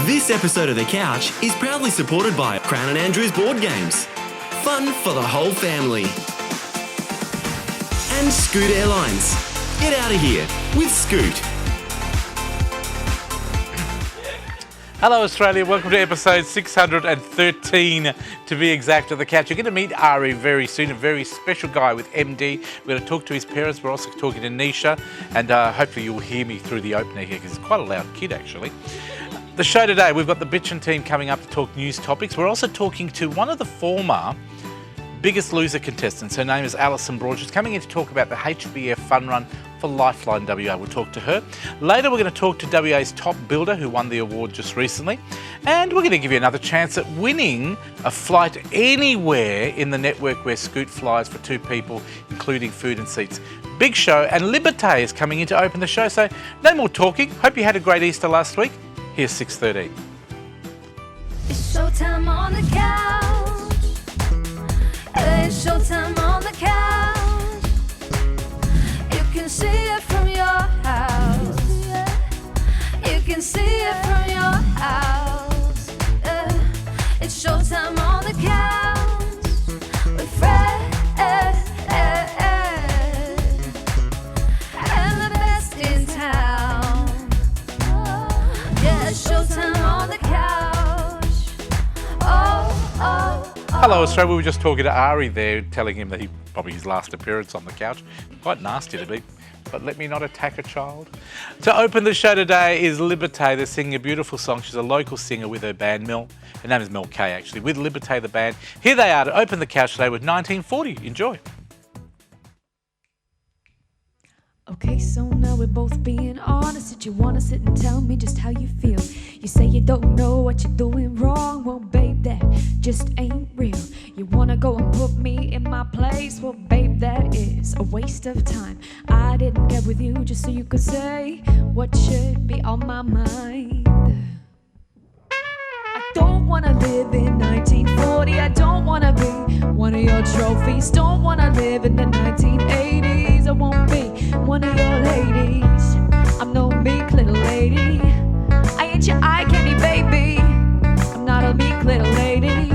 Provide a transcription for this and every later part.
This episode of The Couch is proudly supported by Crown and Andrews Board Games. Fun for the whole family. And Scoot Airlines. Get out of here with Scoot. Hello Australia, welcome to episode 613 to be exact of The Couch. You're going to meet Ari very soon, a very special guy with MD. We're going to talk to his parents, we're also talking to Nisha, and hopefully you'll hear me through the opener here because he's quite a loud kid actually. The show today, we've got the Bitchin' team coming up to talk news topics. We're also talking to one of the former Biggest Loser contestants. Her name is Alison Broad. She's coming in to talk about the HBF Fun Run for Lifeline WA. We'll talk to her. Later, we're going to talk to WA's top builder who won the award just recently. And we're going to give you another chance at winning a flight anywhere in the network where Scoot flies for two people, including food and seats. Big show, and Liberté is coming in to open the show. So no more talking. Hope you had a great Easter last week. Here's 6:13. It's showtime on the couch. It's showtime on the couch. You can see it from your house. You can see it from your house. It's showtime on the couch with Fred and the best in town. Yeah, it's showtime on the couch. Oh. Hello Australia, we were just talking to Ari there, telling him that he probably his last appearance on the couch. Quite nasty to be, but let me not attack a child. To open the show today is Liberté. They're singing a beautiful song. She's a local singer with her band, Mel. Her name is Mel K actually, with Liberté the band. Here they are to open the couch today with 1940. Enjoy. Okay, so now we're both being honest. Did you wanna sit and tell me just how you feel? You say you don't know what you're doing wrong. Well, babe, that just ain't real. You wanna go and put me in my place? Well, babe, that is a waste of time. I didn't get with you just so you could say what should be on my mind. I don't wanna live in 1940. I don't wanna be one of your trophies. Don't wanna live in the 1980s. I won't be one of your ladies. I'm no meek little lady. I ain't your eye candy, baby. I'm not a meek little lady.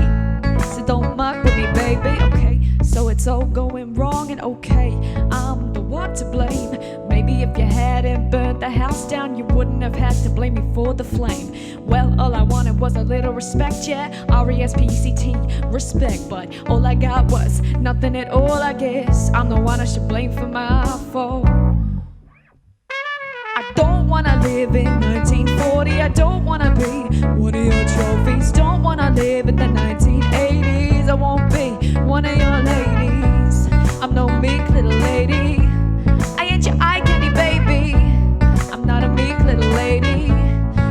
So don't muck with me, baby. Okay, so it's all going wrong and okay, I'm the one to blame. Maybe if you hadn't burnt the house down, you wouldn't have had to blame me for the flame. Well, all I wanted was a little respect, yeah, R-E-S-P-E-C-T, respect. But all I got was nothing at all, I guess. I'm the one I should blame for my fall. I don't wanna live in 1940. I don't wanna be one of your trophies. Don't wanna live in the 1980s. I won't be one of your ladies. I'm no meek little lady. I ain't your eye candy, baby. I'm not a meek little lady.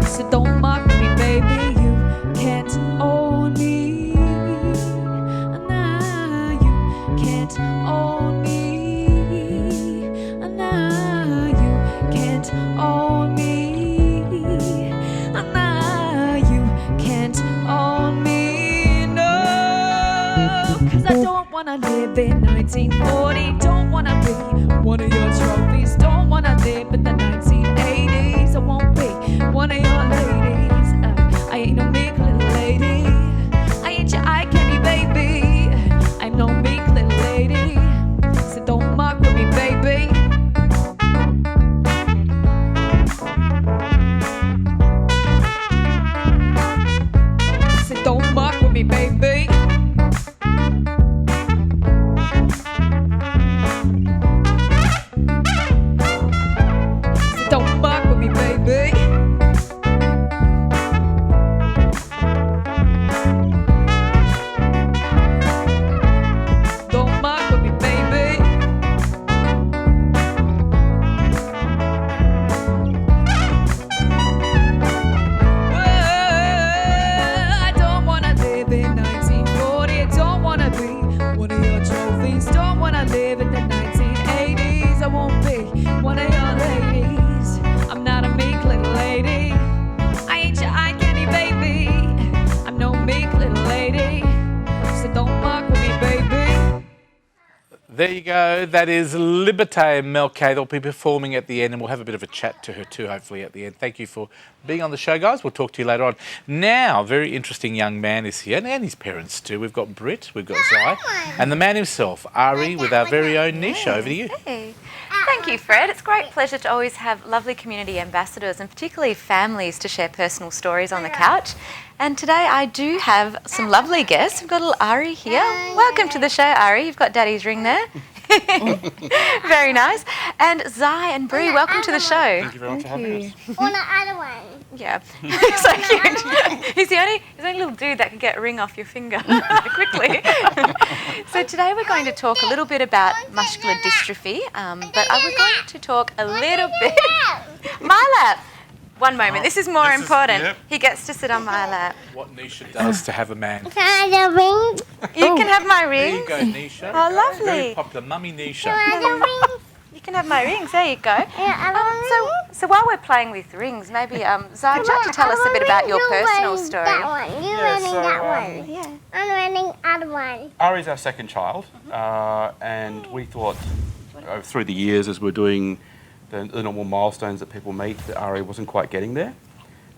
So don't mock me, baby. You can't own me. Nah, you can't own me. Nah, you can't own me. Nah, you can't own me. No, 'cause I don't wanna live in 1940. Don't wanna be one of your trophies. Don't wanna live in the 1980s. I won't be one of your ladies. I ain't no meek little lady. I ain't your eye candy, baby. I'm no meek little lady. So don't mock with me, baby. So don't mock with me, baby. There you go. That is Liberté Melke. They'll be performing at the end, and we'll have a bit of a chat to her too, hopefully, at the end. Thank you for being on the show, guys. We'll talk to you later on. Now, a very interesting young man is here, and his parents too. We've got Britt, we've got Zai, and the man himself, Ari, with our very own Nisha. Over to you. Hey. Thank you, Fred. It's a great pleasure to always have lovely community ambassadors and particularly families to share personal stories on the couch. And today I do have some lovely guests. We've got little Ari here. Welcome to the show, Ari. You've got Daddy's ring there. Very nice. And Zai and Bree, welcome to the show. Thank you very much for having us. On the other one. Yeah, so cute. He's the only little dude that can get a ring off your finger quickly. So today we're going to talk a little bit about muscular dystrophy, but we're going to talk a little bit... My lap. One moment, this is more important. yep. He gets to sit on my lap. What Nisha does to have a man. Can I have the ring? You can have my There ring. you go, Nisha. Oh, lovely. Very popular, Mummy Nisha. Can I have the ring? You can have my rings. There you go. Yeah, So while we're playing with rings, maybe Zai, would you like to tell us a bit about your personal story? That one. You're running that one. Yeah. I'm running other one. Ari's our second child, and we thought through the years as we're doing the normal milestones that people meet, that Ari wasn't quite getting there.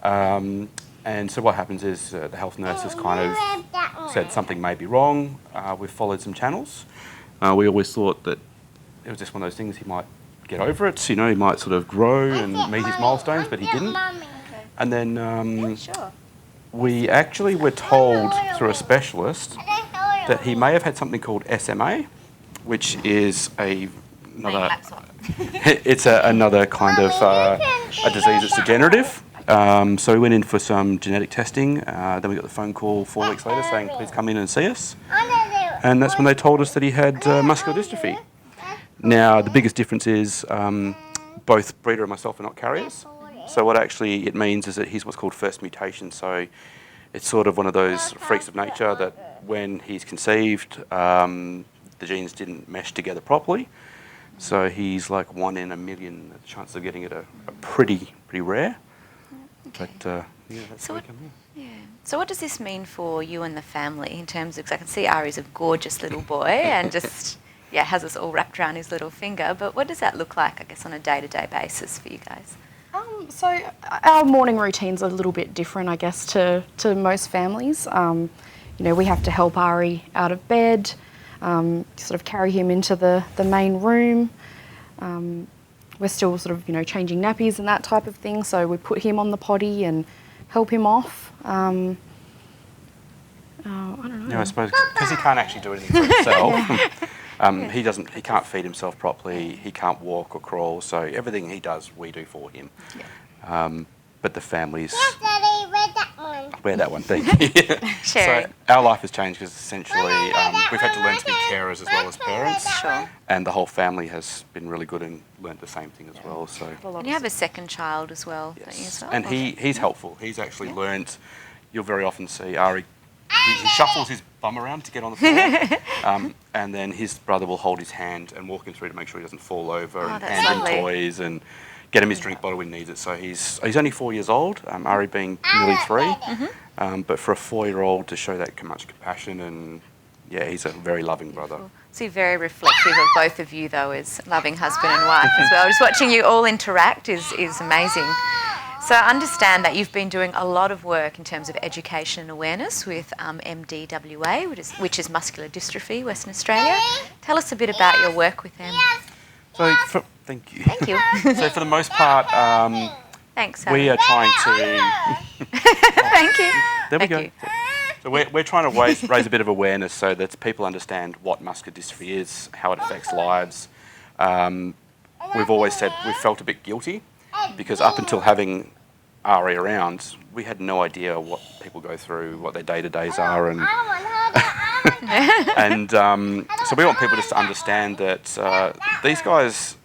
And so what happens is the health nurses kind of said something may be wrong. We've followed some channels. We always thought that it was just one of those things, he might get over it, he might sort of grow and meet his milestones, but he didn't. And then Sure. we actually were told through a specialist that he may have had something called SMA, which is another kind of a disease that's degenerative. So we went in for some genetic testing. Then we got the phone call 4 weeks later saying, please come in and see us. And that's when they told us that he had muscular dystrophy. Now, the biggest difference is both Breeder and myself are not carriers. So what actually it means is that he's what's called first mutation. So it's sort of one of those freaks of nature that when he's conceived, the genes didn't mesh together properly. So he's like 1 in a million. The chances of getting it are pretty rare. But that's So where what- we come in. So what does this mean for you and the family in terms of, 'cause I can see Ari's a gorgeous little boy and just, has us all wrapped around his little finger, but what does that look like, I guess, on a day-to-day basis for you guys? So our morning routine's a little bit different, I guess, to most families. We have to help Ari out of bed, sort of carry him into the main room. We're still sort of, changing nappies and that type of thing, so we put him on the potty and help him off. I don't know. Yeah, I suppose because he can't actually do anything for himself. He can't feed himself properly. He can't walk or crawl. So everything he does, we do for him. But the families Yes, Daddy, read that one. wear that one thing. Sharing. So our life has changed because essentially we've had to learn to be carers as well as parents. Sure. And the whole family has been really good and learned the same thing as well. So And you have a second child as well, don't you, as yes, well? and he's helpful. He's actually learnt. You'll very often see Ari. He shuffles his bum around to get on the floor, and then his brother will hold his hand and walk him through to make sure he doesn't fall over, and that's hand lovely. him toys and get him his drink bottle when he needs it. So he's only 4 years old, Ari being nearly 3, but for a 4-year-old to show that much compassion and he's a very loving brother. So you're very reflective of both of you, though, as loving husband and wife as well. Just watching you all interact is amazing. So I understand that you've been doing a lot of work in terms of education and awareness with MDWA, which is Muscular Dystrophy, Western Australia. Tell us a bit about your work with them. So thank you. Thank you. So for the most part, Thanks, we are trying to. Thank you. There we Thank go. you. So we're trying to raise a bit of awareness so that people understand what muscular dystrophy is, how it affects lives. We've always said we've felt a bit guilty because up until having Ari around, we had no idea what people go through, what their day-to-days are, and so we want people just to understand that these guys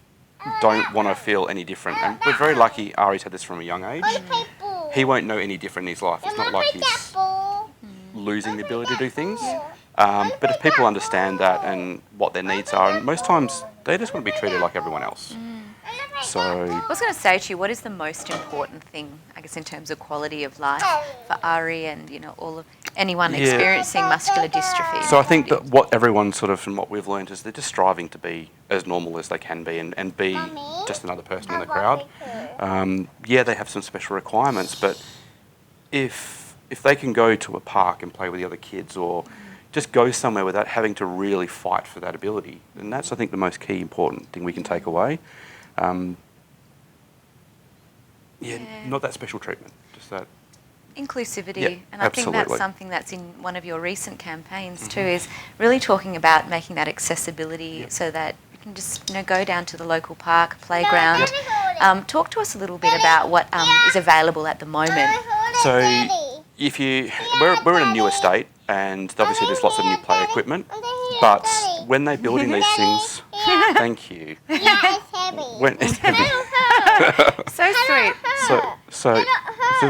don't want to feel any different. And we're very lucky Ari's had this from a young age. He won't know any different in his life. It's not like he's losing the ability to do things. But if people understand that and what their needs are, and most times they just want to be treated like everyone else. So I was going to say to you, what is the most important thing, I guess, in terms of quality of life for Ari and, all of anyone experiencing muscular dystrophy. So I think that what everyone sort of, from what we've learned, is they're just striving to be as normal as they can be and be just another person in the crowd. Yeah, they have some special requirements, but if they can go to a park and play with the other kids, or just go somewhere without having to really fight for that ability, and that's, I think, the most key important thing we can take away. Not that special treatment, just that. Inclusivity, Yeah, and I think that's absolutely. something that's in one of your recent campaigns too, is really talking about making that accessibility so that you can just go down to the local park, playground. Talk to us a little bit about what is available at the moment. So if we're in a new estate, and obviously there's lots of new play equipment, but when they're building these things, thank you. Yeah, it's heavy. When it's heavy. So sweet. So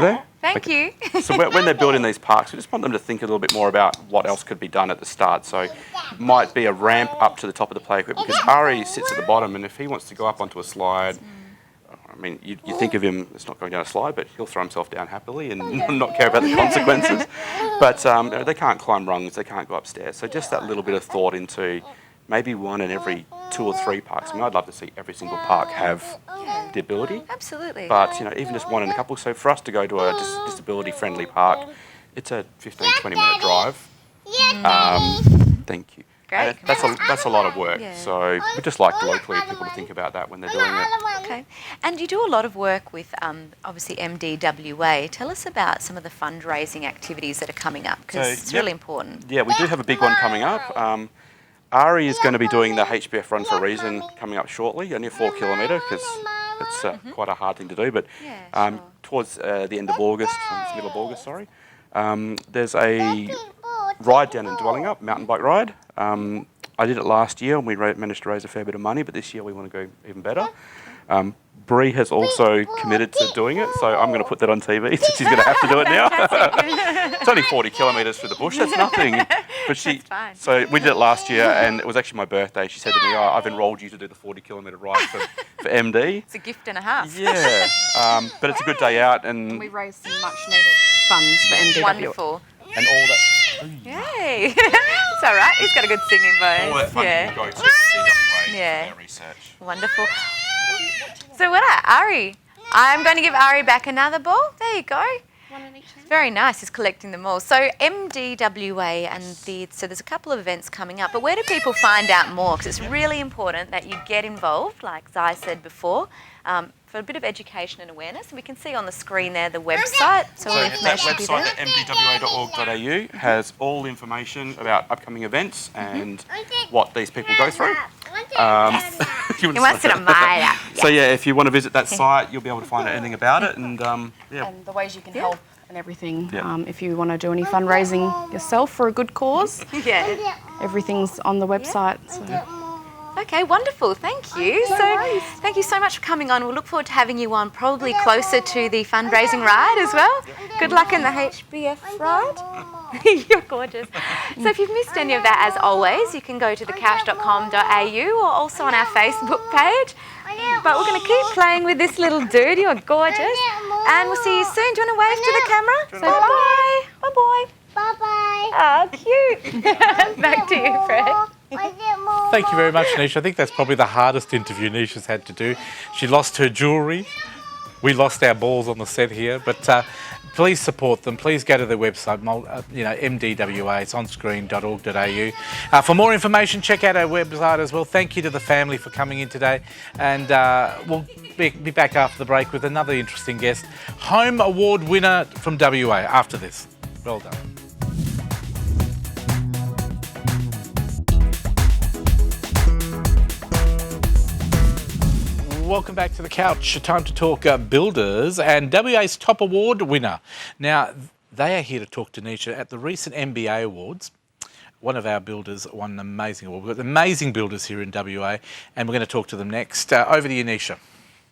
there? Thank you. So when they're building these parks, we just want them to think a little bit more about what else could be done at the start. So might be a ramp up to the top of the play equipment, because Ari sits at the bottom, and if he wants to go up onto a slide, I mean, you think of him as not going down a slide, but he'll throw himself down happily and not care about the consequences. But they can't climb rungs, they can't go upstairs. So just that little bit of thought into maybe one in every 2 or 3 parks. I mean, I'd love to see every single park have the ability. Absolutely. But, even just one in a couple. So for us to go to a disability-friendly park, it's a 15, 20-minute drive. Thank you. Great. And that's a lot of work. Yeah. So we just like locally people to think about that when they're doing it. Okay. And you do a lot of work with, obviously, MDWA. Tell us about some of the fundraising activities that are coming up, because So, it's yep. really important. Yeah, we do have a big one coming up. Ari is going to be doing the HBF Run for a Reason coming up shortly, only a 4 kilometre, because it's quite a hard thing to do. But Yeah, sure. towards the end of August, middle of August, sorry, there's a ride down in Dwellingup, mountain bike ride. I did it last year and we managed to raise a fair bit of money, but this year we want to go even better. Bree has also committed to doing it, so I'm going to put that on TV, so she's going to have to do it now. It's only 40 kilometres through the bush, that's nothing. But That's fine. so we did it last year, and it was actually my birthday. She said to me, I've enrolled you to do the 40 kilometre ride for MD. It's a gift and a half. Yeah, but it's a good day out, and We raised some much needed funds for MDW. Wonderful. all that. Yay. It's all right. He's got a good singing voice. All that funding Yeah. will go to DWA Yeah. for their research. Wonderful. So Ari, I'm going to give Ari back another ball. There you go. Very nice. He's collecting them all. So MDWA so there's a couple of events coming up. But where do people find out more? Because it's really important that you get involved, like Zai said before, for a bit of education and awareness. And we can see on the screen there the website. So all the That information will be website, there. mdwa.org.au, has all the information about upcoming events and what these people go through. He wants to admire. So yeah, if you want to visit that site, you'll be able to find out anything about it. And yeah, And the ways you can help and everything. Yeah. If you want to do any fundraising yourself for a good cause, Yeah. everything's on the website. So. Okay, wonderful. Thank you. Thank you so much for coming on. We'll look forward to having you on probably closer to the fundraising ride as well. Good luck in the HBF ride. You're gorgeous. So if you've missed any of that, as always, you can go to thecouch.com.au or also on our Facebook page. But we're going to keep playing with this little dude. You're gorgeous. And we'll see you soon. Do you want to wave to the camera? Say bye. Bye-bye. Bye-bye. Oh, cute. Back to you, Fred. Thank you very much, Nisha. I think that's probably the hardest interview Nisha's had to do. She lost her jewellery. We lost our balls on the set here, but please support them. Please go to their website, MDWA. It's on screen.org.au. For more information, check out our website as well. Thank you to the family for coming in today, and we'll be back after the break with another interesting guest, Home Award winner from WA. After this, well done. Welcome back to the couch. Time to talk builders and WA's top award winner. Now, they are here to talk to Nisha at the recent MBA Awards. One of our builders won an amazing award. We've got amazing builders here in WA, and we're going to talk to them next. Over to you, Nisha.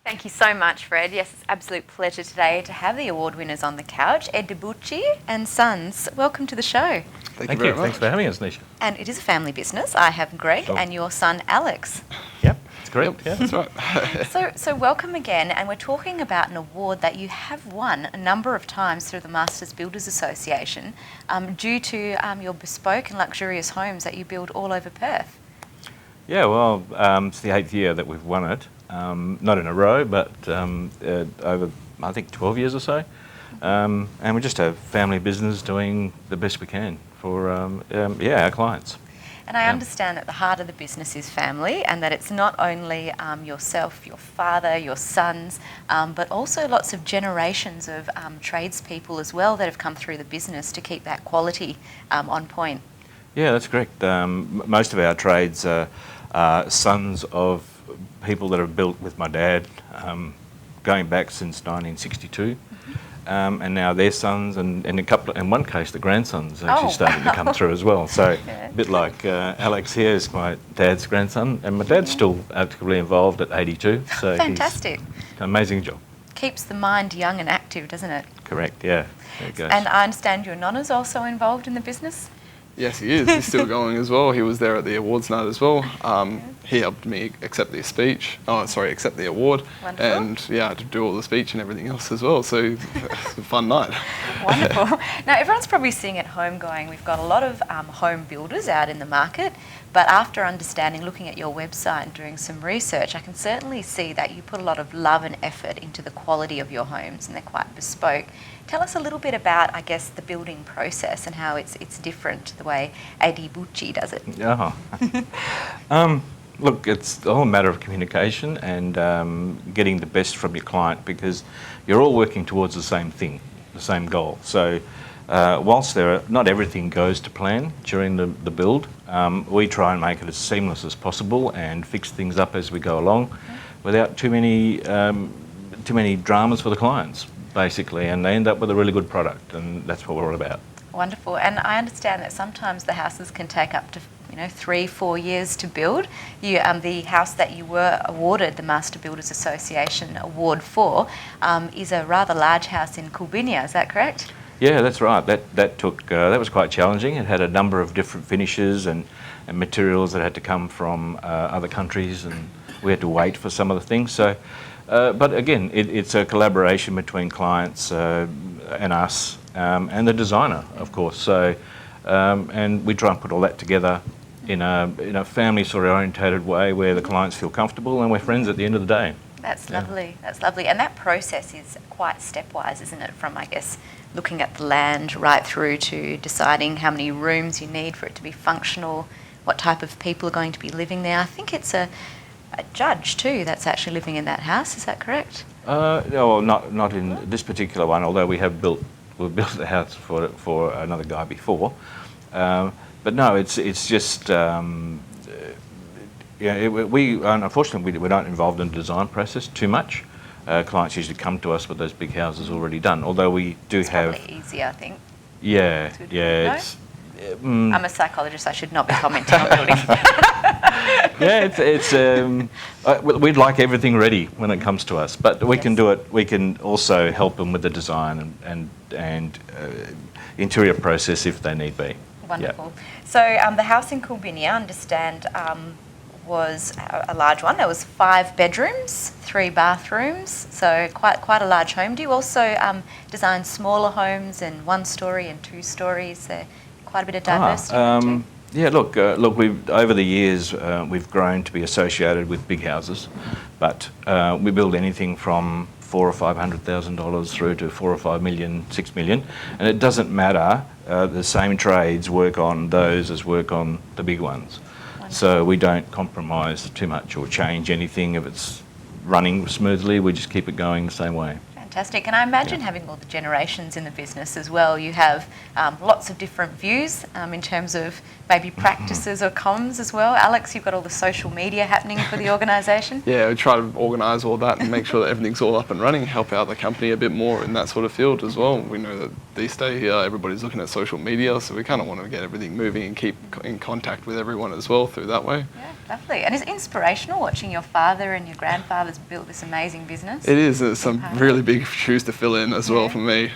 Thank you so much, Fred. Yes, it's an absolute pleasure today to have the award winners on the couch, Ed Debucci and Sons. Welcome to the show. Thank you. Thanks for having us, Nisha. And it is a family business. I have Greg and your son, Alex. Yep. That's correct. Yeah, that's right. So welcome again, and we're talking about an award that you have won a number of times through the Masters Builders Association due to your bespoke and luxurious homes that you build all over Perth. Yeah, well, it's the 8th year that we've won it. Not in a row, but over, I think, 12 years or so. And we're just a family business doing the best we can for our clients. And I understand that the heart of the business is family, and that it's not only yourself, your father, your sons, but also lots of generations of tradespeople as well that have come through the business to keep that quality on point. Yeah, that's correct. Most of our trades are sons of people that have built with my dad, going back since 1962. And now their sons, and in one case the grandsons are actually starting to come through as well. So a bit like Alex here is my dad's grandson, and my dad's still actively involved at 82. So fantastic. He's an amazing job. Keeps the mind young and active, doesn't it? Correct, yeah. There it goes. And I understand your nonna's also involved in the business? Yes, he is. He's still going as well. He was there at the awards night as well. He helped me accept the award. Wonderful. And yeah, to do all the speech and everything else as well. So it's a fun night. Wonderful. Now, everyone's probably sitting at home going, we've got a lot of home builders out in the market, but after understanding, looking at your website and doing some research, I can certainly see that you put a lot of love and effort into the quality of your homes, and they're quite bespoke. Tell us a little bit about, I guess, the building process and how it's different to the way Adi Bucci does it. Look, it's a whole matter of communication and getting the best from your client, because you're all working towards the same thing, the same goal. So whilst not everything goes to plan during the build, we try and make it as seamless as possible and fix things up as we go along without too many dramas for the clients, basically, and they end up with a really good product, and that's what we're all about. Wonderful. And I understand that sometimes the houses can take up to 3-4 years to build. The house that you were awarded the Master Builders Association award for is a rather large house in Kulbinia, is that correct? Yeah, that's right. That was quite challenging. It had a number of different finishes and materials that had to come from other countries, and we had to wait for some of the things. So, but again, it's a collaboration between clients and us and the designer, of course. So, and we try and put all that together in a family sort of orientated way where the clients feel comfortable and we're friends at the end of the day. That's lovely. That's lovely. And that process is quite stepwise, isn't it? From, I guess, looking at the land right through to deciding how many rooms you need for it to be functional, what type of people are going to be living there. I think it's a judge too that's actually living in that house. Is that correct? No, not in this particular one. Although we built the house for another guy before. But no, it's just unfortunately we're not involved in the design process too much. Clients usually come to us with those big houses already done. Although we do have. It's probably easier, I think. Yeah. I'm a psychologist. I should not be commenting on building. We'd like everything ready when it comes to us, but we can do it. We can also help them with the design and interior process if they need be. Wonderful. Yeah. So the house in Kulbinia, I understand, was a large one. There was 5 bedrooms, 3 bathrooms, so quite a large home. Do you also design smaller homes and 1-story and 2 stories? Quite a bit of diversity. Yeah, look. We've over the years we've grown to be associated with big houses, but we build anything from $400,000 or $500,000 through to 4 or 5 million, 6 million, and it doesn't matter. The same trades work on those as work on the big ones. Wonderful. So we don't compromise too much or change anything. If it's running smoothly, we just keep it going the same way. Fantastic. And I imagine having all the generations in the business as well, you have lots of different views in terms of maybe practices or comms as well. Alex, you've got all the social media happening for the organisation. Yeah, we try to organise all that and make sure that everything's all up and running, help out the company a bit more in that sort of field as well. We know that these days everybody's looking at social media, so we kind of want to get everything moving and keep in contact with everyone as well through that way. Yeah, lovely. And it's inspirational watching your father and your grandfather's built this amazing business. It is. There's some really big shoes to fill in as well for me.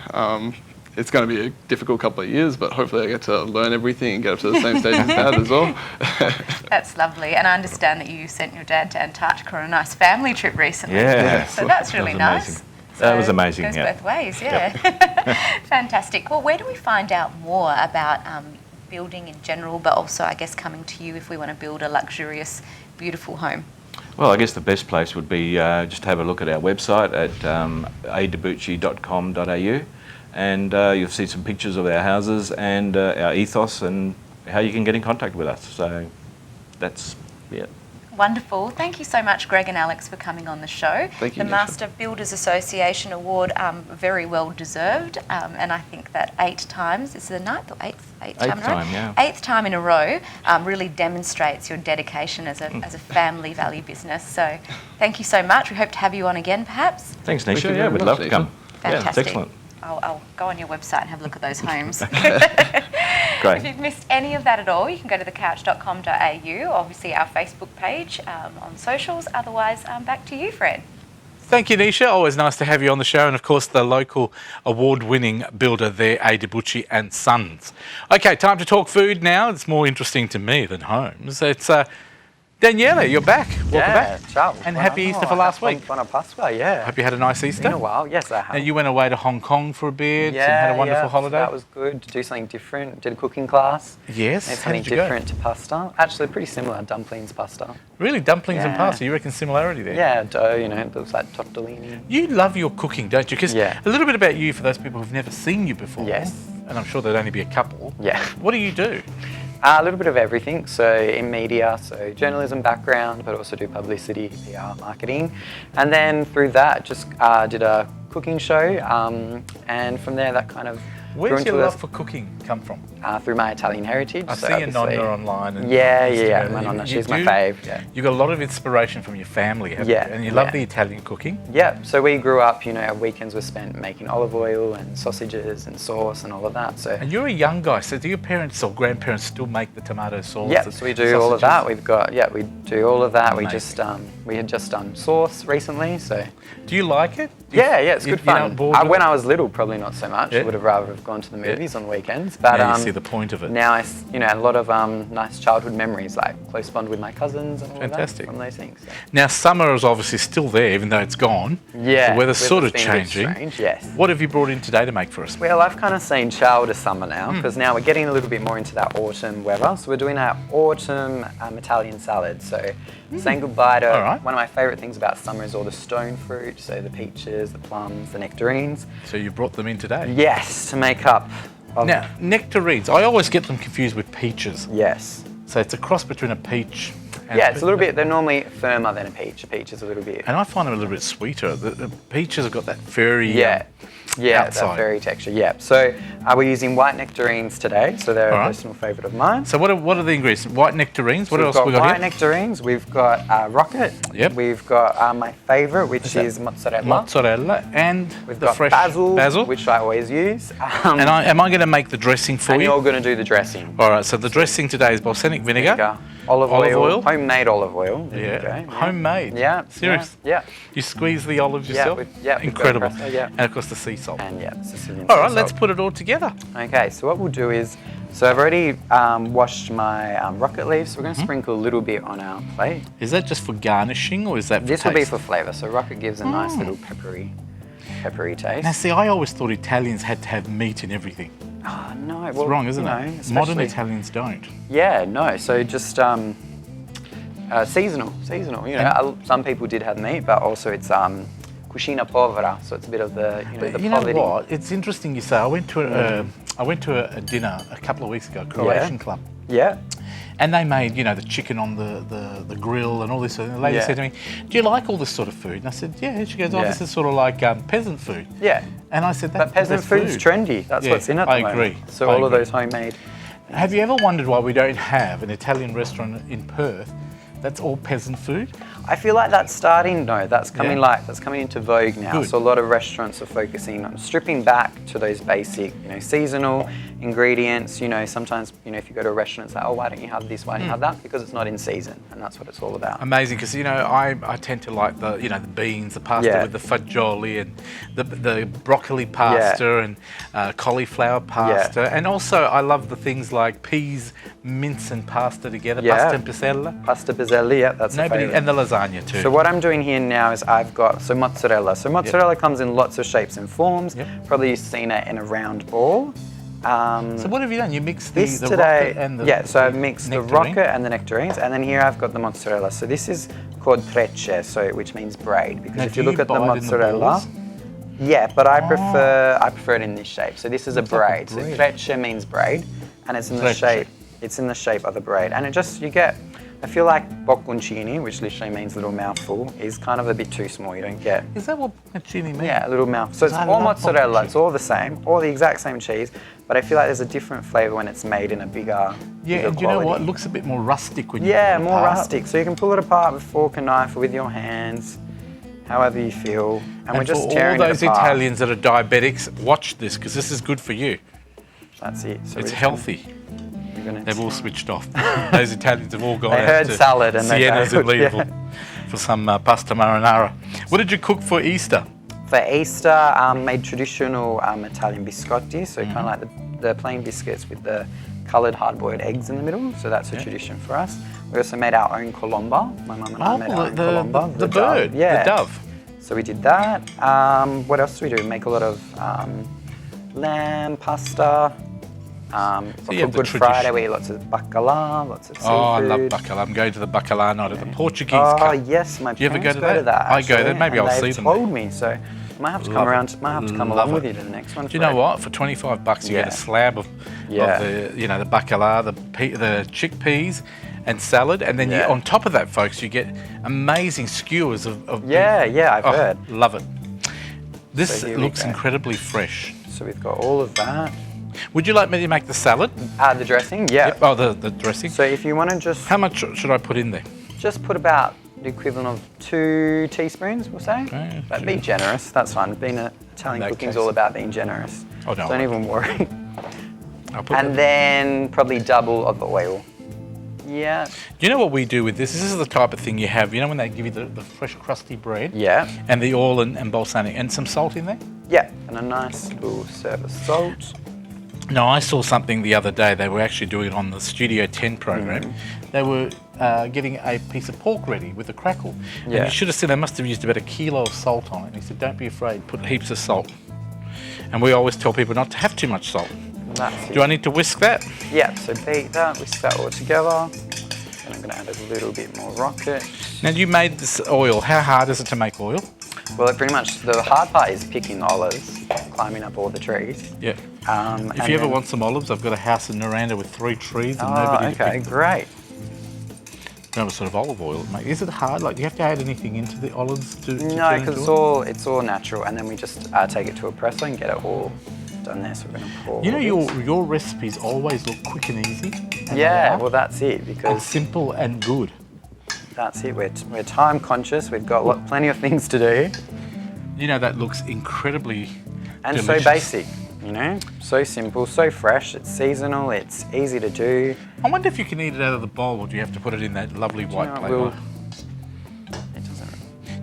it's going to be a difficult couple of years, but hopefully I get to learn everything and get up to the same stage as Dad as well. That's lovely. And I understand that you sent your dad to Antarctica on a nice family trip recently. Yeah. So that's really nice. Amazing. That was amazing, Goes yeah. both ways, yeah. Fantastic. Well, where do we find out more about building in general, but also, I guess, coming to you if we want to build a luxurious, beautiful home? Well, I guess the best place would be just have a look at our website at adebucci.com.au, and you'll see some pictures of our houses and our ethos and how you can get in contact with us. So that's it. Wonderful. Thank you so much, Greg and Alex, for coming on the show. Thank you, The Nisha. Master Builders Association Award, very well deserved, and I think that 8 times, is it the 9th or 8th time in a row? time, yeah. 8th time in a row really demonstrates your dedication as a family value business. So thank you so much. We hope to have you on again, perhaps. Thanks, Thank Nisha. you Yeah, very we'd much, love to Nisha. come. Yeah, it's Fantastic. excellent. I'll go on your website and have a look at those homes. Great. If you've missed any of that at all, you can go to thecouch.com.au, obviously our Facebook page, on socials. Otherwise, back to you, Fred. Thank you, Nisha. Always nice to have you on the show. And, of course, the local award-winning builder there, A. Debucci and Sons. OK, time to talk food now. It's more interesting to me than homes. It's Daniela, you're back. Welcome back. Ciao. And happy Easter for last week. Buona Pasqua, yeah. Hope you had a nice Easter. Been a while, yes I have. And you went away to Hong Kong for a bit and had a wonderful holiday. So that was good, to do something different. Did a cooking class. Yes, Made how something did you go? different to pasta. Actually pretty similar, dumplings, pasta. Really, dumplings and Yeah. pasta, you reckon similarity there? Yeah, dough, you know, it was like tortellini. You love your cooking, don't you? Because Yeah. a little bit about you for those people who've never seen you before. Yes. And I'm sure there'd only be a couple. Yeah. What do you do? A little bit of everything. So in media, so journalism background, but also do publicity, PR, marketing. And then through that, just did a cooking show. And from there, that kind of grew Where's into your a- love for cooking come from? through my Italian heritage. I so see your obviously- nonna online. And Yeah, Instagram. my nonna, You she's my do- fave. Yeah. You got a lot of inspiration from your family, haven't Yeah, you? And you love yeah. the Italian cooking. Yeah, so we grew up, you know, our weekends were spent making olive oil and sausages and sauce and all of that. So And you're a young guy, so do your parents or grandparents still make the tomato sauce? yeah, the so we do all of sausages? that. We've got we do all of that. We Amazing. just we had just done sauce recently, so Do you like it? Do you- yeah, it's good you're not fun. bored with When it? I was little, probably not so much. Yeah. Would have rather have gone to the movies on weekends. But Now you see the point of it. now you know, a lot of nice childhood memories, like close bond with my cousins and all Fantastic. of that from those things. So. Now summer is obviously still there, even though it's gone. Yeah, The weather's sort of been a bit changing. strange, yes. What have you brought in today to make for us? Well, I've kind of seen chow to summer now, Hmm. because now we're getting a little bit more into that autumn weather. So we're doing our autumn Italian salad. So saying goodbye to All right. one of my favourite things about summer is all the stone fruit, so the peaches, the plums, the nectarines. So you brought them in today. Yes, to make up. Of, Now, nectarines, I always get them confused with peaches. yes. So it's a cross between a peach and Yeah, it's a little bit. They're normally firmer than a peach. A peach is a little bit. And I find them a little bit sweeter. The peaches have got that furry. Yeah. Yeah, outside. that fairy texture. Yeah. So we're using white nectarines today. So they're All a right. personal favourite of mine. So what are the ingredients? White nectarines. What So else we've we got got white here? nectarines. We've got rocket. Yep. We've got my favourite, which Is that is mozzarella. Mozzarella and We've the got fresh basil, which I always use. And am I going to make the dressing for and you? you're going to do the dressing. All right. So the dressing today is balsamic vinegar. Olive oil, oil. homemade olive oil. There Yeah. you go, yeah. Homemade. Yeah. Serious. Yeah. You squeeze the olives Yeah, yourself. we've got Incredible. espresso, yeah. And of course the sea salt. And yeah, Sicilian. All right. sea Let's salt. put it all together. Okay, so what we'll do is, so I've already washed my rocket leaves, so we're going Mm-hmm. to sprinkle a little bit on our plate. Is that just for garnishing or is that for This will be taste? for flavour, so rocket gives a nice little peppery taste. Now, see, I always thought Italians had to have meat in everything. Oh, no, It's well, wrong, isn't you know, it? Modern especially- Italians don't. Yeah, no, so just seasonal, you know, some people did have meat, but also it's cucina povera, so it's a bit of the, you know, But the you know poverty. what? It's interesting you say. I went to a dinner a couple of weeks ago, Croatian club. Yeah. And they made, you know, the chicken on the grill and all this. And the lady Yeah. said to me, "Do you like all this sort of food?" And I said, "Yeah." She goes, "Oh, Yeah. this is sort of like peasant food." Yeah. And I said, But peasant that's food's food. trendy. That's Yeah, what's in at the I moment. agree. So I all of agree. those homemade. Have you ever wondered why we don't have an Italian restaurant in Perth that's all peasant food? I feel like that's starting. No, that's coming Yeah. that's coming into vogue now. Good. So a lot of restaurants are focusing on stripping back to those basic, you know, seasonal ingredients. You know, sometimes, you know, if you go to a restaurant, it's like, oh, why don't you have this? Why don't you have that? Because it's not in season, and that's what it's all about. Amazing, because you know I tend to like the the beans, the pasta Yeah. with the fagioli and the broccoli pasta and cauliflower pasta, and also I love the things like peas, mince, and pasta together. Yeah. Pasta and pisella. Pasta piselli, yeah, that's a favourite. And the lasagna too. So what I'm doing here now is I've got mozzarella. So mozzarella comes in lots of shapes and forms. Yep. Probably you've seen it in a round ball. So what have you done? You mixed the This today, rocket and the yeah. So I've mixed the nectarine? rocket and the nectarines, and then here I've got the mozzarella. So this is called trecce, so which means braid. Because Now, if do you look you at the buy it in the mozzarella, balls? yeah, but I prefer it in this shape. So this is a Looks like a braid. So braid. trecce means braid, and it's in the Trecce. shape. It's in the shape of a braid, and it just you get. I feel like bocconcini, which literally means little mouthful, is kind of a bit too small. You don't get. Is that what bocconcini means? Yeah, a little mouth. So it's I all love mozzarella. bocconcini. It's all the same, all the exact same cheese, but I feel like there's a different flavour when it's made in a bigger. Yeah, bigger and do you know what? quality. It looks a bit more rustic when you Yeah, pull it more apart. rustic. So you can pull it apart with fork and knife or with your hands, however you feel. And we're just for tearing all those it apart. Italians that are diabetics, watch this because this is good for you. That's it. So It's we're healthy. gonna They've all switched off. Those Italians have all gone They out heard to salad and they Sienna's go, and Leeville for some pasta marinara. What did you cook for Easter? For Easter, made traditional Italian biscotti, so kind of like the plain biscuits with the coloured hard-boiled eggs in the middle. So that's a tradition for us. We also made our own colomba. My mum and I made our own colomba. the dove. bird, Yeah. the dove. So we did that. What else do we do? Make a lot of lamb, pasta. you For have the Good Friday, tradition. we eat lots of bacala, lots of seafood. Oh, I love bacala. I'm going to the bacala night at the Portuguese Oh Cup. yes, my Do you ever parents go to that? I go actually, there. Maybe and I'll they've see them told me, so I might have to come Love it. around. Might have to come Love along with it. you to the next one. Do you know Fred. what? For $25, you get a slab of the the bacala, the chickpeas, and salad, and then you, on top of that, folks, you get amazing skewers of Yeah, beef. yeah, I've heard. Love it. This So here we looks go. incredibly fresh. So we've got all of that. Would you like me to make the salad? The dressing, yeah. Yep. Oh, the dressing. So if you want to just How much should I put in there? just put about the equivalent of 2 teaspoons, we'll say. Okay, But be generous. That's fine. Being Italian that cooking's case. all about being generous. Oh, no, Don't I even worry. I'll put And then probably double of the oil. Yeah. Do you know what we do with this? This is the type of thing you have. You know when they give you the fresh crusty bread? Yeah. And the oil and balsamic and some salt in there? Yeah. And a nice little serve of salt. No, I saw something the other day. They were actually doing it on the Studio 10 program. They were getting a piece of pork ready with a crackle. And Yeah. you should have seen they must have used about 1 kilo of salt on it. And he said, don't be afraid, put heaps of salt. And we always tell people not to have too much salt. That's it. Do I need to whisk that? Yeah, so beat that, whisk that all together. And I'm going to add a little bit more rocket. Now you made this oil. How hard is it to make oil? Well, pretty much the hard part is picking the olives, climbing up all the trees. Yeah. And If you ever then- want some olives, I've got a house in Naranda with 3 trees and Oh, nobody to okay, pick them. great. You know what sort of olive oil it makes. Is it hard? Like, do you have to add anything into the olives to No, turn because into it's all natural, and then we just take it to a presser and get it all done there. So we're going to pour. You know, all this. your recipes always look quick and easy. And Yeah, light well that's it and because simple and good. that's it. We're time conscious. We've got plenty of things to do, You know, that looks incredibly and delicious. so basic. You know, so simple, so fresh. It's seasonal. It's easy to do. I wonder if you can eat it out of the bowl, or do you have to put it in that lovely white You know, plate? we'll- one? It doesn't.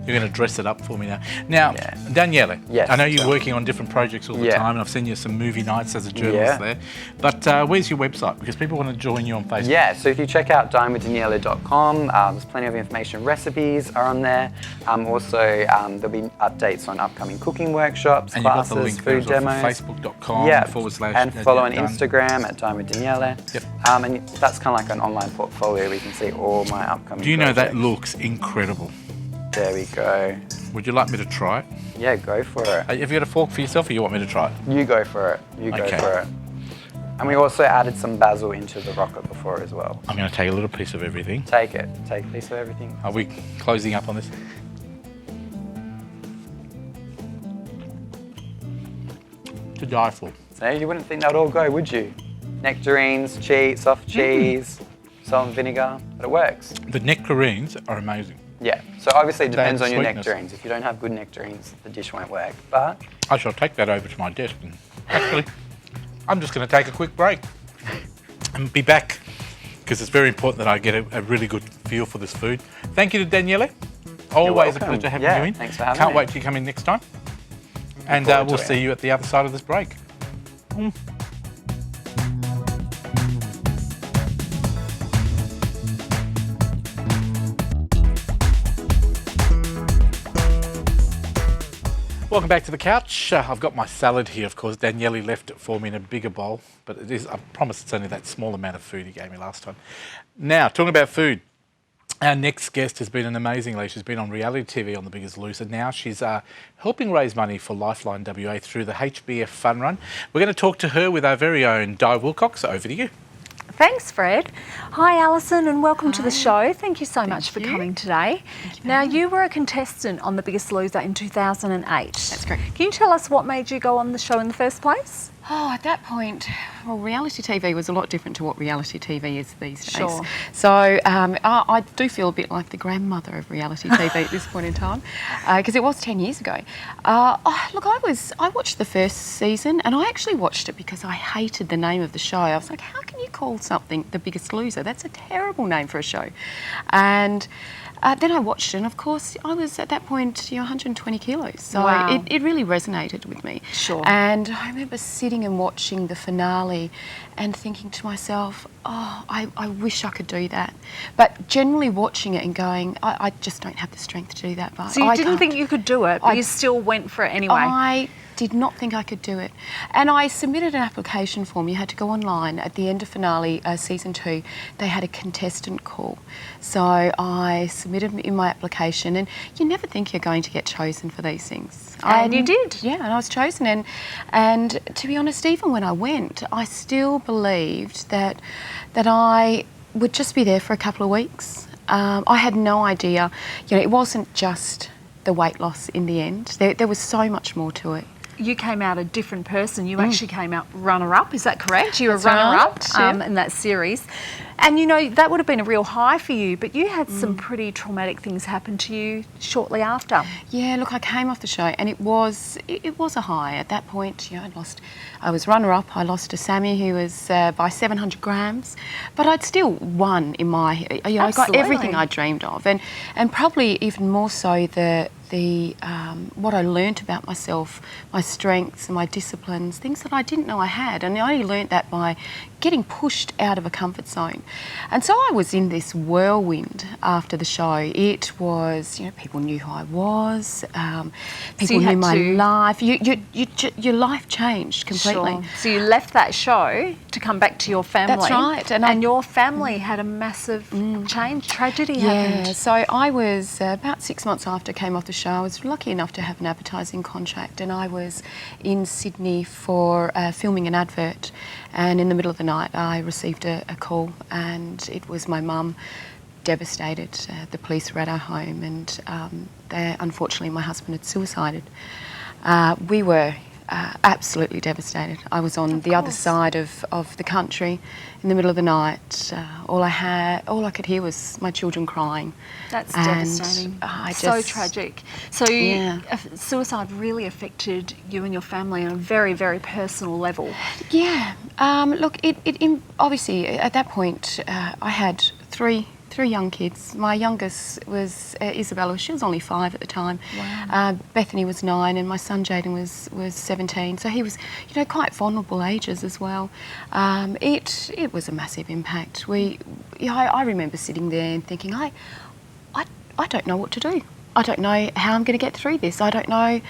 You're going to dress it up for me now. Now, Yeah. Daniele, Yes, I know you're so- working on different projects all the Yeah. time, and I've seen you some movie nights as a journalist Yeah. there. But where's your website? Because people want to join you on Facebook. Yeah, so if you check out dinewithdaniela.com, there's plenty of information. Recipes are on there. Also, there'll be updates on upcoming cooking workshops, And you've got classes, the link there food as well for demos. facebook.com Yeah, / and follow on Done. Instagram at Dine with Daniela. Yep. And that's kind of like an online portfolio where you can see all my upcoming Do you know that projects. looks incredible? There we go. Would you like me to try it? Yeah, go for it. Have you got a fork for yourself, or you want me to try it? You go for it. You go Okay. for it. And we also added some basil into the rocket before as well. I'm going to take a little piece of everything. Take it. Take a piece of everything. Are we closing up on this? To die for. So you wouldn't think that would all go, would you? Nectarines, cheese, soft cheese, salt and vinegar, but it works. The nectarines are amazing. Yeah, so obviously it They depends add on your sweetness. nectarines. If you don't have good nectarines, the dish won't work. But I shall take that over to my desk and actually I'm just going to take a quick break and be back because it's very important that I get a really good feel for this food. Thank you to Daniele. Always a pleasure having you in. Thanks for having Can't me. wait till you come in next time. And forward to we'll it. see you at the other side of this break. Welcome back to the couch. I've got my salad here, of course. Daniele left it for me in a bigger bowl, but it is, I promise it's only that small amount of food he gave me last time. Now, talking about food, our next guest has been an amazing lady. She's been on reality TV on The Biggest Loser. Now she's helping raise money for Lifeline WA through the HBF Fun Run. We're going to talk to her with our very own Di Wilcox. Over to you. Thanks, Fred. Hi, Alison, and welcome to the show. Thank you so much for coming today. Now, you were a contestant on The Biggest Loser in 2008. That's correct. Can you tell us what made you go on the show in the first place? Oh, at that point, well, reality TV was a lot different to what reality TV is these days. Sure. So I do feel a bit like the grandmother of reality TV at this point in time, because it was 10 years ago. Look, I watched the first season, and I actually watched it because I hated the name of the show. I was like, how can you call something The Biggest Loser? That's a terrible name for a show. And then I watched it, and of course, I was at that point, 120 kilos. So Wow. it really resonated with me. Sure. And I remember sitting and watching the finale and thinking to myself, oh, I wish I could do that. But generally watching it and going, I just don't have the strength to do that. But So you I didn't can't. think you could do it, but you still went for it anyway? I did not think I could do it. And I submitted an application form. You had to go online. At the end of finale, season 2, they had a contestant call. So I submitted in my application, and you never think you're going to get chosen for these things. And you did. Yeah, and I was chosen. And to be honest, even when I went, I still believed that I would just be there for a couple of weeks. I had no idea. It wasn't just the weight loss in the end. There was so much more to it. You came out a different person. You actually came out runner-up, is that correct? You were That's right, runner-up yeah. in that series. And that would have been a real high for you, but you had some pretty traumatic things happen to you shortly after. Yeah, look, I came off the show, and it was a high. At that point, I was runner-up. I lost to Sammy, who was by 700 grams, but I'd still won in my, I got Absolutely. everything I dreamed of, and probably even more so the what I learnt about myself, my strengths and my disciplines, things that I didn't know I had, and I only learnt that by getting pushed out of a comfort zone. And so I was in this whirlwind after the show. It was, people knew who I was, people knew my life. Your life changed completely. Sure. So you left that show to come back to your family. That's right. And your family had a massive change, tragedy happened. Yeah, so I was about 6 months after I came off the show. I was lucky enough to have an advertising contract, and I was in Sydney for filming an advert, and in the middle of the night I received a call, and it was my mum, devastated. The police were at our home, and unfortunately my husband had suicided. We were absolutely devastated. I was on the other side of the country in the middle of the night. All I could hear was my children crying. That's And devastating. So tragic. So suicide really affected you and your family on a very, very personal level. Yeah. Look, it obviously at that point I had three young kids. My youngest was Isabella. She was only 5 at the time. Wow. Bethany was 9, and my son Jaden was 17. So he was, quite vulnerable ages as well. It was a massive impact. I remember sitting there and thinking, I don't know what to do. I don't know how I'm going to get through this. I don't know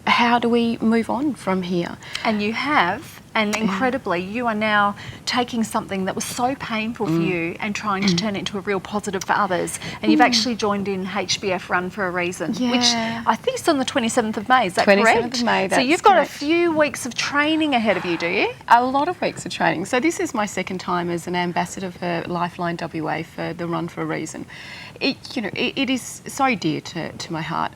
how do we move on from here. And you have. And incredibly, you are now taking something that was so painful for you and trying to turn it into a real positive for others. And you've actually joined in HBF Run for a Reason, which I think is on the 27th of May. Is that correct? 27th of May, so you've got a few weeks of training ahead of you, do you? A lot of weeks of training. So this is my second time as an ambassador for Lifeline WA for the Run for a Reason. It is so dear to my heart.